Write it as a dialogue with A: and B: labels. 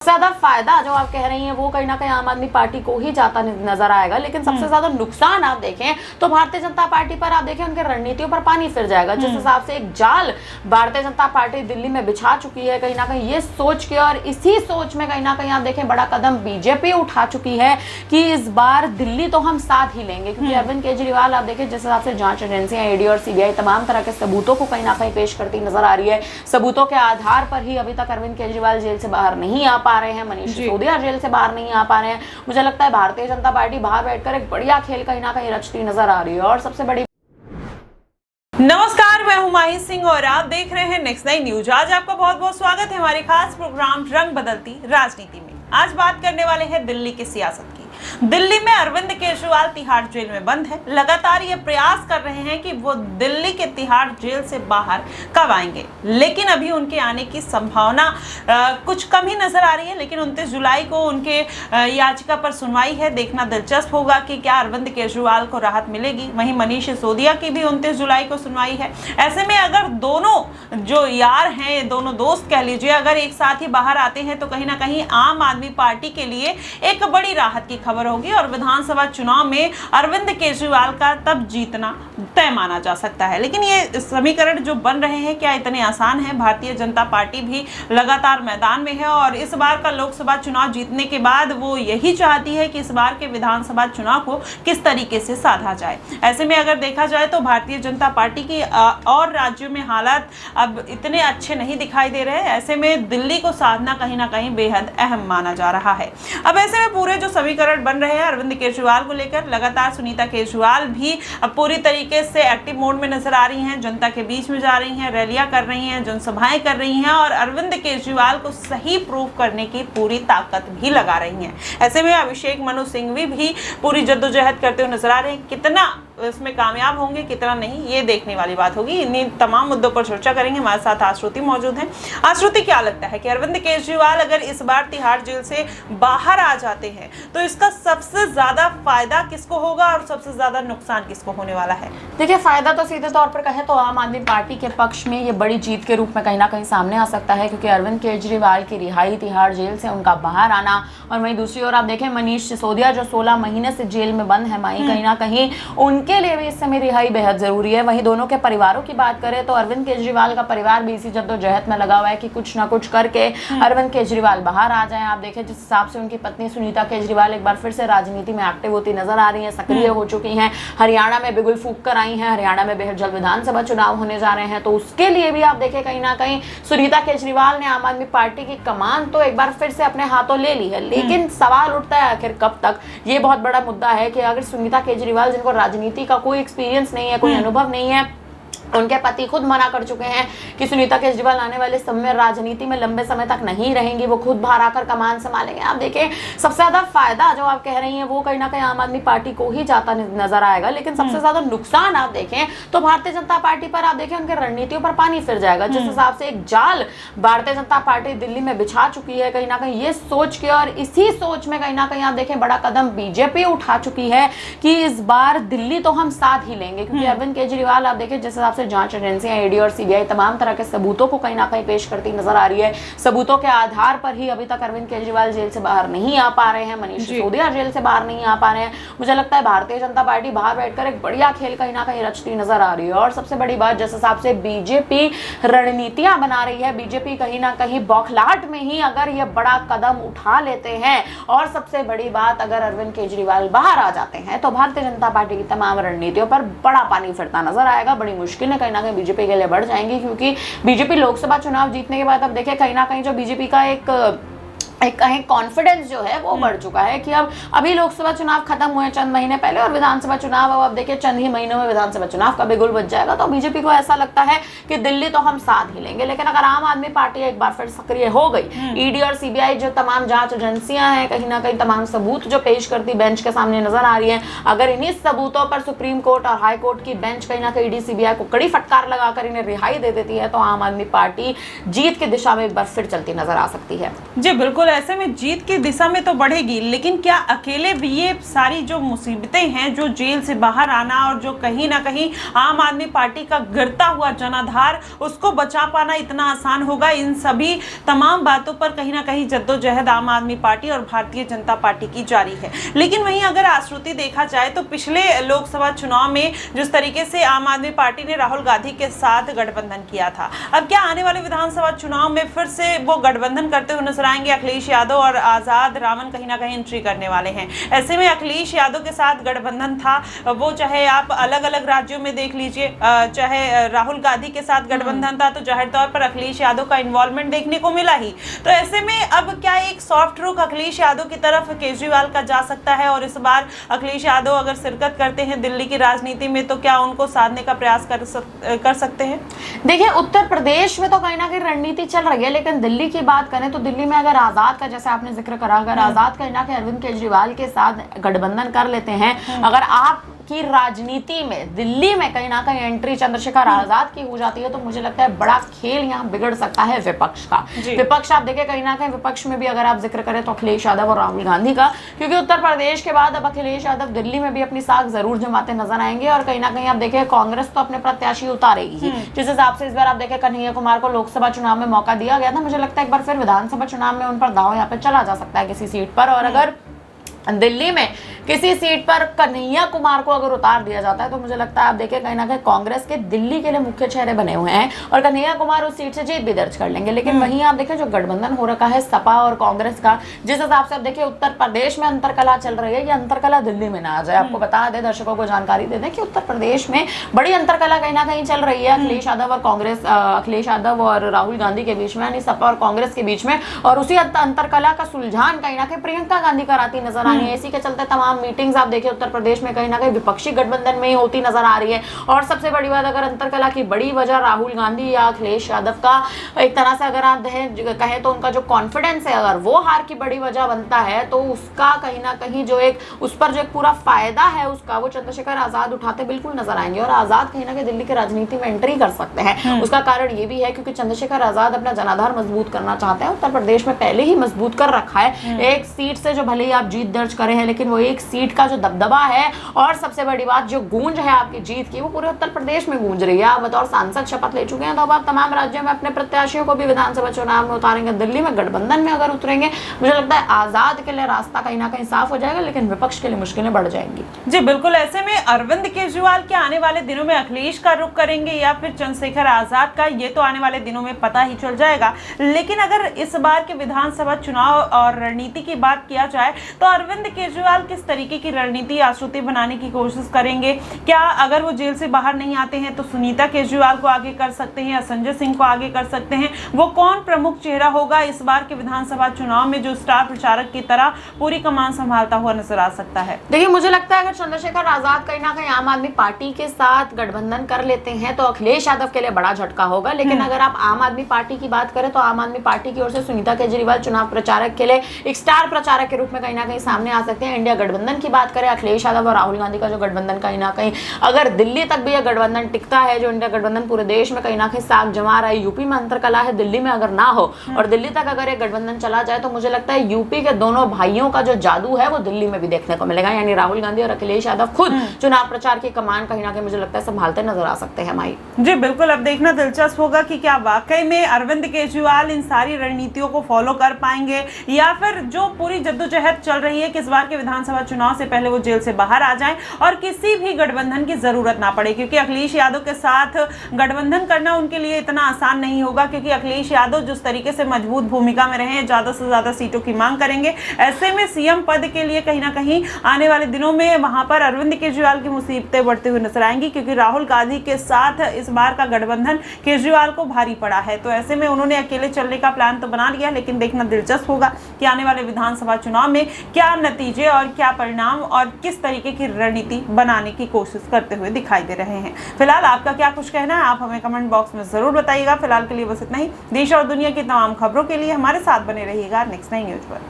A: ज्यादा फायदा जो आप कह रही हैं वो कहीं ना कहीं आम आदमी पार्टी को ही जाता नजर आएगा, लेकिन सबसे ज्यादा नुकसान आप देखें तो भारतीय जनता पार्टी पर आप देखें उनके रणनीतियों पर पानी फिर जाएगा। जिस हिसाब से एक जाल भारतीय जनता पार्टी दिल्ली में बिछा चुकी है, कहीं ना कहीं ये सोच के और इसी सोच में कहीं ना कहीं आप देखें बड़ा कदम बीजेपी उठा चुकी है कि इस बार दिल्ली तो हम साथ ही लेंगे, क्योंकि अरविंद केजरीवाल आप देखें जिस हिसाब से जांच एजेंसियां ईडी और सीबीआई तमाम तरह के सबूतों को कहीं ना कहीं पेश करती नजर आ रही है। सबूतों के आधार पर ही अभी तक अरविंद केजरीवाल जेल से बाहर नहीं आ पा रहे हैं, मनीष सिसोदिया जेल से बाहर नहीं आ पा रहे हैं। मुझे लगता है भारतीय जनता पार्टी बाहर बैठकर एक बढ़िया खेल कहीं ना कहीं रचती नजर आ रही है। और सबसे बड़ी
B: नमस्कार, मैं हूं माही सिंह और आप देख रहे हैं नेक्स्ट 9 न्यूज। आज आपका बहुत बहुत स्वागत है हमारे खास प्रोग्राम रंग बदलती राजनीति में। आज बात करने वाले हैं दिल्ली की सियासत की। दिल्ली में अरविंद केजरीवाल तिहाड़ जेल में बंद है। लगातार ये प्रयास कर रहे हैं कि वो दिल्ली के तिहाड़ जेल से बाहर कब आएंगे, लेकिन अभी उनके आने की संभावना कुछ कम ही नजर आ रही है। लेकिन 29 जुलाई को उनके याचिका पर सुनवाई है। देखना दिलचस्प होगा कि क्या अरविंद केजरीवाल को राहत मिलेगी। वहीं मनीष सिसोदिया की भी 29 जुलाई को सुनवाई है। ऐसे में अगर दोनों जो यार हैं, दोनों दोस्त कह लीजिए, अगर एक साथ ही बाहर आते हैं तो कहीं ना कहीं आम आदमी पार्टी के लिए एक बड़ी राहत की खबर होगी और विधानसभा चुनाव में अरविंद केजरीवाल का तब जीतना तय माना जा सकता है। लेकिन ये समीकरण जो बन रहे हैं क्या इतने आसान है? भारतीय जनता पार्टी भी लगातार मैदान में है और इस बार का लोकसभा चुनाव जीतने के बाद वो यही चाहती है कि इस बार के विधानसभा चुनाव को किस तरीके से साधा जाए। ऐसे में अगर देखा जाए तो भारतीय जनता पार्टी की और राज्यों में हालात अब इतने अच्छे नहीं दिखाई दे रहे हैं। ऐसे में दिल्ली को साधना कहीं ना कहीं बेहद अहम माना जा रहा है। अब ऐसे में पूरे जो समीकरण बन रहे हैं अरविंद केजरीवाल को लेकर, लगातार सुनीता केजरीवाल भी अब पूरी तरीके से एक्टिव मोड में नजर आ रही हैं। जनता के बीच में जा रही हैं, रैलियां कर रही हैं, जनसभाएं कर रही हैं और अरविंद केजरीवाल को सही प्रूव करने की पूरी ताकत भी लगा रही हैं। ऐसे में अभिषेक मनु सिंघवी भी पूरी जद्दोजहद करते हुए नजर आ रहे हैं। कितना इसमें कामयाब होंगे, कितना नहीं, ये देखने वाली बात होगी। इन्हीं तमाम मुद्दों पर चर्चा करेंगे। हमारे साथ आश्रुति मौजूद हैं। आश्रुति, क्या लगता है कि अरविंद केजरीवाल अगर इस बार तिहाड़ जेल से बाहर आ जाते हैं तो इसका सबसे ज्यादा फायदा किसको होगा और सबसे ज्यादा नुकसान किसको होने वाला है?
A: देखिए, फायदा तो सीधे तौर पर कहें तो आम आदमी पार्टी के पक्ष में ये बड़ी जीत के रूप में कहीं ना कहीं सामने आ सकता है, क्योंकि अरविंद केजरीवाल की रिहाई, तिहाड़ जेल से उनका बाहर आना, और वहीं दूसरी ओर आप देखें मनीष सिसोदिया जो 16 महीने से जेल में बंद है, माई कहीं ना कहीं उनके लिए भी इस समय रिहाई बेहद जरूरी है। वहीं दोनों के परिवारों की बात करें तो अरविंद केजरीवाल का परिवार भी इसी जद्दोजहद में लगा हुआ है कि कुछ ना कुछ करके अरविंद केजरीवाल बाहर आ जाएं। आप देखें जिस हिसाब से उनकी पत्नी सुनीता केजरीवाल एक बार फिर से राजनीति में एक्टिव होती नजर आ रही है, सक्रिय हो चुकी हैं, हरियाणा में बिगुल फूंक कर आई हैं। हरियाणा में बेहद जल्द विधानसभा चुनाव होने जा रहे हैं, तो उसके लिए भी आप देखें कहीं ना कहीं सुनीता केजरीवाल ने आम आदमी पार्टी की कमान तो एक बार फिर से अपने हाथों ले ली है। लेकिन सवाल उठता है आखिर कब तक। ये बहुत बड़ा मुद्दा है कि अगर सुनीता केजरीवाल, जिनको राजनीति का कोई एक्सपीरियंस नहीं है, कोई अनुभव नहीं है, उनके पति खुद मना कर चुके हैं कि सुनीता केजरीवाल आने वाले समय में राजनीति में लंबे समय तक नहीं रहेंगी, वो खुद बाहर आकर कमान संभालेंगे। आप देखें, सबसे ज्यादा फायदा जो आप कह रही हैं वो कहीं ना कहीं आम आदमी पार्टी को ही जाता नजर आएगा, लेकिन सबसे ज्यादा नुकसान आप देखें तो भारतीय जनता पार्टी पर आप देखें उनके रणनीतियों पर पानी फिर जाएगा। जिस हिसाब से एक जाल भारतीय जनता पार्टी दिल्ली में बिछा चुकी है, कहीं ना कहीं ये सोच के और इसी सोच में कहीं ना कहीं आप देखें बड़ा कदम बीजेपी उठा चुकी है कि इस बार दिल्ली तो हम साथ ही लेंगे, क्योंकि अरविंद केजरीवाल आप देखें जिस हिसाब से जांच एजेंसियां ईडी और सीबीआई तमाम तरह के सबूतों को कहीं ना कहीं पेश करती नजर आ रही है। सबूतों के आधार पर ही अभी तक अरविंद केजरीवाल जेल से बाहर नहीं आ पा रहे हैं, मनीष सिसोदिया जेल से बाहर नहीं आ पा रहे हैं। मुझे लगता है भारतीय जनता पार्टी बाहर बैठकर एक बढ़िया खेल कहीं ना कहीं रचती नजर आ रही है। और सबसे बड़ी बात, जिस हिसाब से बीजेपी रणनीतियां बना रही है, बीजेपी कहीं ना कहीं बौखलाहट में ही अगर ये बड़ा कदम उठा लेते हैं और सबसे बड़ी बात अगर अरविंद केजरीवाल बाहर आ जाते हैं तो भारतीय जनता पार्टी की तमाम रणनीतियों पर बड़ा पानी फिरता नजर आएगा। बड़ी मुश्किलें कहीं ना कहीं बीजेपी के लिए बढ़ जाएंगी, क्योंकि बीजेपी लोकसभा चुनाव जीतने के बाद अब देखिए कहीं ना कहीं जो बीजेपी का एक कहीं कॉन्फिडेंस जो है वो बढ़ चुका है कि अब अभी लोकसभा चुनाव खत्म हुए चंद महीने पहले और विधानसभा चुनाव अब देखिए चंद ही महीनों में विधानसभा चुनाव का बिगुल बज जाएगा। तो बीजेपी को ऐसा लगता है कि दिल्ली तो हम साथ ही लेंगे। लेकिन अगर आम आदमी पार्टी एक बार फिर सक्रिय हो गई, ईडी और सीबीआई जो तमाम जांच एजेंसियां हैं, कहीं ना कहीं तमाम सबूत जो पेश करती बेंच के सामने नजर आ रही है, अगर इन्हीं सबूतों पर सुप्रीम कोर्ट और हाई कोर्ट की बेंच कहीं ना कहीं ईडी सीबीआई को कड़ी फटकार लगाकर इन्हें रिहाई दे देती है तो आम आदमी पार्टी जीत की दिशा में एक बार फिर चलती नजर आ सकती है।
B: जी बिल्कुल, ऐसे में जीत की दिशा में तो बढ़ेगी, लेकिन क्या अकेले भी ये सारी जो मुसीबतें हैं, जो जेल से बाहर आना और जो कहीं ना कहीं आम आदमी पार्टी का गिरता हुआ जनाधार, उसको बचा पाना इतना आसान होगा? इन सभी तमाम बातों पर कहीं ना कहीं जद्दोजहद आम आदमी पार्टी और भारतीय जनता पार्टी की जारी है। लेकिन वहीं अगर आश्रुति देखा जाए तो पिछले लोकसभा चुनाव में जिस तरीके से आम आदमी पार्टी ने राहुल गांधी के साथ गठबंधन किया था, अब क्या आने वाले विधानसभा चुनाव में फिर से वो गठबंधन करते हुए नजर आएंगे? अखिलेश यादव और आजाद रामन कहीं ना कहीं एंट्री करने वाले हैं। ऐसे में अखिलेश यादव के साथ गठबंधन था, वो चाहे आप अलग अलग राज्यों में देख लीजिए, चाहे राहुल गांधी के साथ गठबंधन था, तो जाहिर तौर पर अखिलेश यादव का इन्वॉल्वमेंट देखने को मिला ही। तो ऐसे में अब क्या एक सॉफ्ट रुख अखिलेश यादव की तरफ केजरीवाल का जा सकता है? और इस बार अखिलेश यादव अगर शिरकत करते हैं दिल्ली की राजनीति में, तो क्या उनको साधने का प्रयास कर सकते हैं?
A: देखिए, उत्तर प्रदेश में तो कहीं ना कहीं रणनीति चल रही है, लेकिन दिल्ली की बात करें तो दिल्ली में अगर आजाद का, जैसे आपने जिक्र करा, अगर आजाद कहीं ना कहीं अरविंद केजरीवाल के साथ गठबंधन कर लेते हैं, अगर आप की राजनीति में दिल्ली में कहीं ना कहीं एंट्री चंद्रशेखर आजाद की हो जाती है, तो मुझे लगता है बड़ा खेल यहाँ बिगड़ सकता है विपक्ष का। विपक्ष आप देखिए, कहीं ना कहीं विपक्ष में भी अगर आप जिक्र करें तो अखिलेश यादव और राहुल गांधी का, क्योंकि उत्तर प्रदेश के बाद अब अखिलेश यादव दिल्ली में भी अपनी साख जरूर जमाते नजर आएंगे। और कहीं ना कहीं आप देखिए, कांग्रेस तो अपने प्रत्याशी उतारेगी। जिस हिसाब से इस बार आप देखें कन्हैया कुमार को लोकसभा चुनाव में मौका दिया गया था, मुझे लगता है एक बार फिर विधानसभा चुनाव में उन पर दाव यहाँ पे चला जा सकता है किसी सीट पर। और अगर दिल्ली में किसी सीट पर कन्हैया कुमार को अगर उतार दिया जाता है, तो मुझे लगता है आप देखिए कहीं ना कहीं कांग्रेस के दिल्ली के लिए मुख्य चेहरे बने हुए हैं और कन्हैया कुमार उस सीट से जीत भी दर्ज कर लेंगे। लेकिन वहीं आप देखिए जो गठबंधन हो रखा है सपा और कांग्रेस का, जिस हिसाब से आप देखिए उत्तर प्रदेश में अंतरकला चल रही है, ये अंतरकला दिल्ली में ना आ जाए। आपको बता दें, दर्शकों को जानकारी दे दें कि उत्तर प्रदेश में बड़ी अंतरकला कहीं ना कहीं चल रही है अखिलेश यादव और कांग्रेस, अखिलेश यादव और राहुल गांधी के बीच में, यानी सपा और कांग्रेस के बीच में। और उसी अंतरकला का सुलझान कहीं ना कहीं प्रियंका गांधी कराती नजर आ रही है। इसी के चलते तमाम मीटिंग्स आप देखिए उत्तर प्रदेश में कहीं ना कहीं विपक्षी गठबंधन में ही होती नजर आ रही है। और सबसे बड़ी बात, अगर अंतरकला की बड़ी वजह राहुल गांधी या अखिलेश यादव का एक तरह से अगर आप कहें तो उनका जो कॉन्फिडेंस है, अगर वो हार की बड़ी वजह बनता है, तो उसका कहीं ना कहीं जो एक उस पर जो एक पूरा फायदा है उसका, वो चंद्रशेखर आजाद उठाते बिल्कुल नजर आएंगे। और आजाद कहीं ना कहीं दिल्ली की राजनीति में एंट्री कर सकते हैं। उसका कारण ये भी है क्योंकि चंद्रशेखर आजाद अपना जनाधार मजबूत करना चाहते हैं। उत्तर प्रदेश में पहले ही मजबूत कर रखा है, एक सीट से जो भले ही आप जीत दर्ज करे हैं, लेकिन वो एक सीट का जो दबदबा है और सबसे बड़ी बात जो गूंज है आपकी जीत की, वो पूरे उत्तर प्रदेश में गूंज रही है। आप बतौर सांसद शपथ ले चुके हैं, तो अब आप तमाम राज्यों में अपने प्रत्याशियों को भी विधानसभा चुनाव में उतारेंगे। दिल्ली में गठबंधन में अगर उतरेंगे, मुझे लगता है आजाद के लिए रास्ता कहीं ना कहीं साफ हो जाएगा, लेकिन विपक्ष के लिए मुश्किलें बढ़ जाएंगी।
B: जी बिल्कुल। ऐसे में अरविंद केजरीवाल के आने वाले दिनों में अखिलेश का रुख करेंगे या फिर चंद्रशेखर आजाद का, ये तो आने वाले दिनों में पता ही चल जाएगा। लेकिन अगर इस बार के विधानसभा चुनाव और रणनीति की बात किया जाए, तो अरविंद केजरीवाल किस तरीके की रणनीति आश्रुति बनाने की कोशिश करेंगे? क्या अगर वो जेल से बाहर नहीं आते हैं तो सुनीता केजरीवाल को आगे कर सकते हैं या संजय सिंह को आगे कर सकते हैं? वो कौन प्रमुख चेहरा होगा इस बार के विधानसभा चुनाव में जो स्टार प्रचारक की तरह पूरी कमान संभालता हुआ नजर आ सकता है?
A: देखिए, मुझे लगता है अगर चंद्रशेखर आजाद कहीं ना कहीं आम आदमी पार्टी के साथ गठबंधन कर लेते हैं, तो अखिलेश यादव के लिए बड़ा झटका होगा। लेकिन अगर आप आम आदमी पार्टी की बात करें, तो आम आदमी पार्टी की ओर से सुनीता केजरीवाल चुनाव प्रचारक के लिए एक स्टार प्रचारक के रूप में कहीं ना कहीं सामने आ सकते हैं। इंडिया गठबंधन की बात करें, अखिलेश यादव और राहुल गांधी का जो गठबंधन कहीं ना कहीं अगर दिल्ली तक भी यह गठबंधन टिकता है, जो इंडिया गठबंधन पूरे देश में कहीं ना कहीं साख जमा रहा है, यूपी में अंतरकला है, दिल्ली में अगर ना हो और दिल्ली तक अगर एक गठबंधन चला जाए, तो मुझे लगता है यूपी के दोनों भाइयों का जो जादू है वो दिल्ली में भी देखने को मिलेगा। यानी राहुल गांधी और अखिलेश यादव खुद चुनाव प्रचार की कमान कहीं ना कहीं मुझे लगता है संभालते नजर आ सकते हैं। माई
B: जी बिल्कुल। अब देखना दिलचस्प होगा कि क्या वाकई में अरविंद केजरीवाल इन सारी रणनीतियों को फॉलो कर पाएंगे, या फिर जो पूरी जद्दोजहद चल रही है कि इस बार के विधानसभा चुनाव से पहले वो जेल से बाहर आ जाएं और किसी भी गठबंधन की जरूरत ना पड़े। क्योंकि अखिलेश यादव के साथ गठबंधन करना उनके लिए इतना आसान नहीं होगा, क्योंकि अखिलेश यादव जिस तरीके से मजबूत भूमिका में रहे, ज्यादा से ज्यादा सीटों की मांग करेंगे। ऐसे में सीएम पद के लिए कहीं ना कहीं आने वाले दिनों में वहां पर अरविंद केजरीवाल की मुसीबतें बढ़ते हुए नजर आएंगी, क्योंकि राहुल गांधी के साथ इस बार का गठबंधन केजरीवाल को भारी पड़ा है। तो ऐसे में उन्होंने अकेले चलने का प्लान तो बना लिया, लेकिन देखना दिलचस्प होगा कि आने वाले विधानसभा चुनाव में क्या नतीजे और क्या परिणाम और किस तरीके की रणनीति बनाने की कोशिश करते हुए दिखाई दे रहे हैं। फिलहाल आपका क्या कुछ कहना है, आप हमें कमेंट बॉक्स में जरूर बताइएगा। फिलहाल के लिए बस इतना ही। देश और दुनिया की तमाम खबरों के लिए हमारे साथ बने रहिएगा नेक्स्ट 9 न्यूज पर।